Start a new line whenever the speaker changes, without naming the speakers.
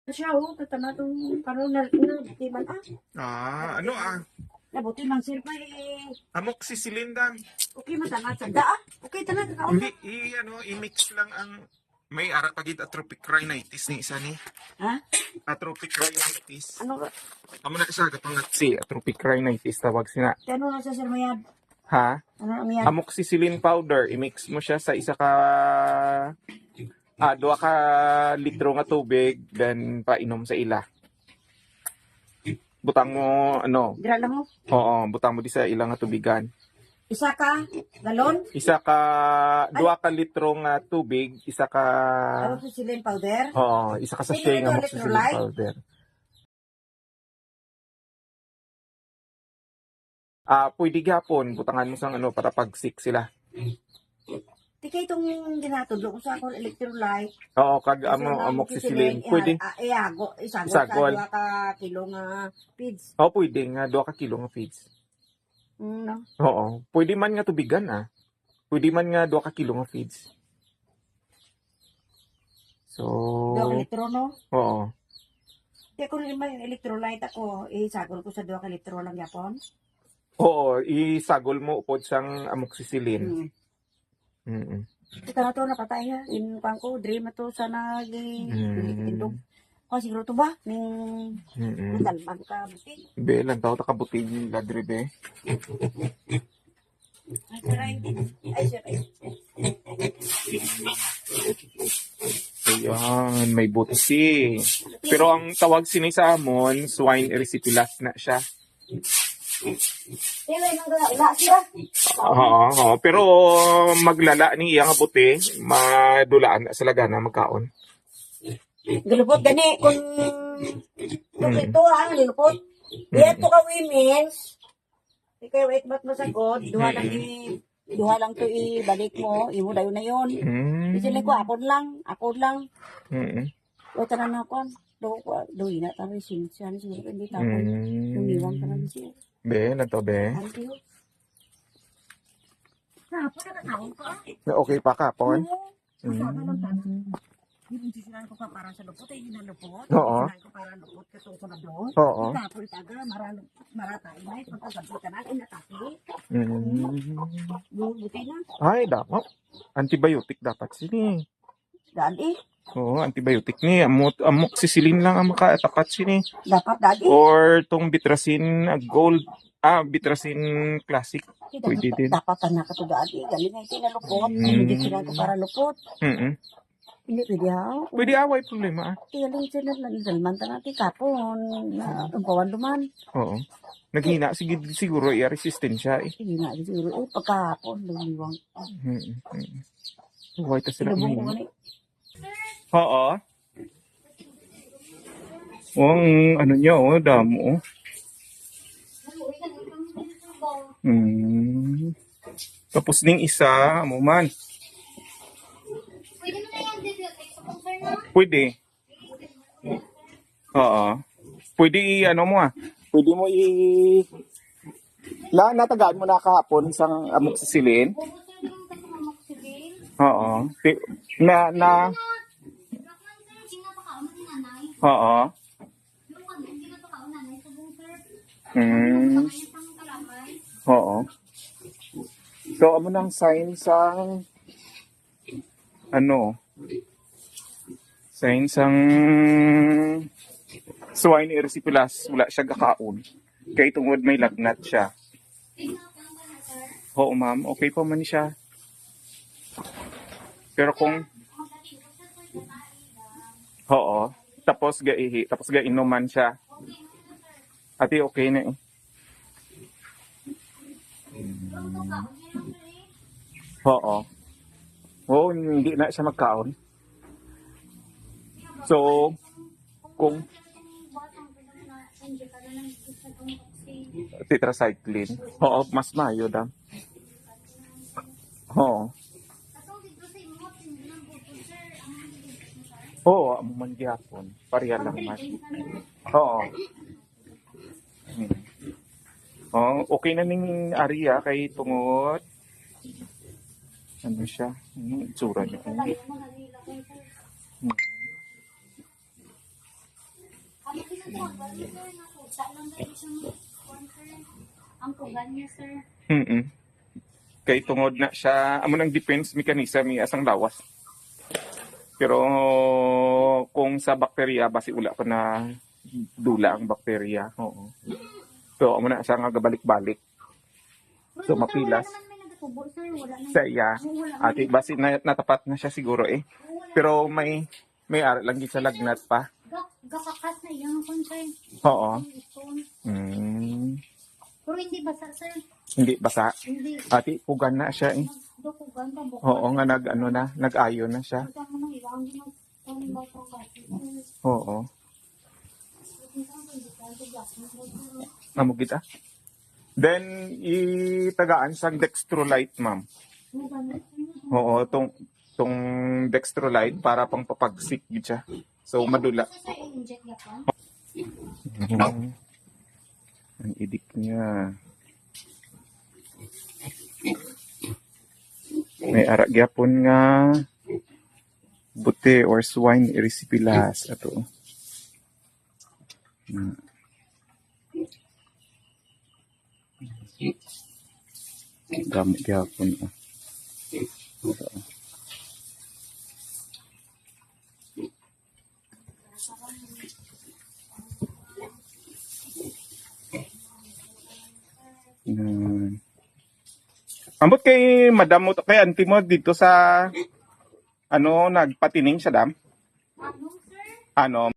Siya, tatana itong karoon na di man
Ano
nabuti mang sirpa eh.
amoxicillin dan.
Okay, matana sa daa. Okay, tanang kaon.
Hindi, i-mix lang ang may ara pagid atrophic rhinitis ni isa ni.
Ha?
Atrophic rhinitis.
Ano ba?
Amo na isa kapangat si atrophic rhinitis tawag sina.
Ano na sa sir mayad?
Ha?
Ano na mayad?
Amoxicillin powder, i-mix mo siya sa isa ka 2 ka litro nga tubig then painom sa ila. Butang mo
Dira lang mo.
Oo, butang mo di sa ilang nga tubigan.
Isa ka galon.
Isa ka 2 ka litro nga tubig, isa ka
Amoxicillin powder.
Oo, isa ka
Pwede
sachet
ito
nga amoxicillin
electrolyte?
powder. Pwede gyapon butangan mo sang para pagsik sila.
Tika itong ginatudlo ko sa akong electrolyte.
Oo, kag amoxicillin. Pwede.
Isagol
Isagol.
sa 2 ka kilo nga feeds.
Oo, pwede nga 2 ka kilo nga feeds.
No?
Oo, pwede man nga tubigan Pwede man nga 2 ka kilo nga feeds. So,
2 ka litro, no?
oo.
Di ako rin may electrolyte ako, isagol ko sa 2 ka litro lang yapon.
Oo, isagol mo upod sang amoxicillin.
Ito na to, napatay ha. Inupan ko, dream na to, sana indog. Kasi siguro to ba? Dalman ka, buti.
Be, lang tao takabuti yung ladri, be.
Ay, saray. Ay, saray.
Ayan, may buti. Pero ang tawag sini sa amon, swine erysipelas na siya.
Tila, wala siya.
Oo, pero maglala ni iya nga buti, madulaan na sa lagana magkaon.
Galupot gani, kung ito nilupot. Ito ka women's. Ikaw, wait, ba't masagod? Duha lang to ibalik mo. Imo dayo na yun. Isili ko, akon lang. O, tanan na ako. Do ina tayo siya ni siguro hindi tapon. Lumiwang ka na siya.
Be, na to, be.
Ano Tapos na kakaon ko
Okay pa kapon?
Masama lang tanong. Hindi sisiran ko pa para sa lupot, ay hinalupot.
Oo.
Sisiran ko para lupot katong ko na doon.
Oo.
Tapos itaga, maratay na. Pagkagabi ka na, inatake. Buti na.
Ay, dapat. Antibiotic dapat sini.
Dadi.
Oo, antibiotic ni. Amoxicillin lang ang makatapat sini.
Dapat dadi.
Or tong Bitracin Gold. Bitracin Classic. Pwede din.
Dapat na ka to dadi. Galing na itinalupot. Hindi sisiran ko para lupot. Hindi pwede ha.
Pwede away problema.
Galing sila dalman natin kapon. Umpawan duman.
Oo. Naghina siguro resistensya eh.
Hindi na siguro. Pagkahapon, lumiwang.
Huwag ta sila
Ilubong ko
mahina.
ni.
Oo. Ang ano niya damo. Tapos ning isa, mo man.
Pwede mo na yung antibiotic sa concern mo?
Pwede. Oo. Pwede Pwede mo natagaan mo na kahapon isang amoxicillin.
Bubusay mo lang sa amoxicillin.
Oo. Oo. Oo. So, amo nang sign sang sign sang swine erysipelas, wala siya gakaon. Kaya tungod may lagnat siya. Oo, ma'am. Okay pa man siya. Pero kung oo, tapos inuman siya. Ati okay na eh. Oo. Oo, hindi na siya magkaon. So, kung tetracycline, oo, mas mayo daw. Oo. Oo, amo man gyapon. Pareha lang mas. Oo. Oh, okay na ning area kay tungod. Ano siya? Itsura niya.
mga ganyan, sir. Nakuta lang dahil siyang kuwan, sir. Ang kugan niya, sir.
Kay tungod na siya, amo ng defense mechanism may asang lawas. Pero kung sa bakterya, basi ula pa na dula ang bakterya. Oo. So, amo na siya nga gabalik-balik. So, mapilas.
Wala naman may nagatubo, sir. Wala naman.
Sa iya, ati basi natapat na siya siguro eh. Pero may ara lang gid sa lagnat pa.
Gakakas na iyang kuwan, sir.
Oo.
Stone.
Mm,
Pero hindi basa, sir.
hindi basa.
Hindi.
Ati pugan na siya eh.
Dukugan pa bukas.
Oo nga nag-ayo na siya.
Ito mo nang ilang ginag bata kasi.
Oo. Amo kita. Then itagaan sang dextrolite, ma'am. Oo, tong dextrolite para pang papagsik gid siya. So madula.
Sa inject yapon.
Ang idik niya. May ara gyapon nga buti or swine erysipelas ato. Gamit gyapon. Ambot kay madam mo kay auntie mo dito sa ano nagpatining sa dam?
Ano, sir?
Ano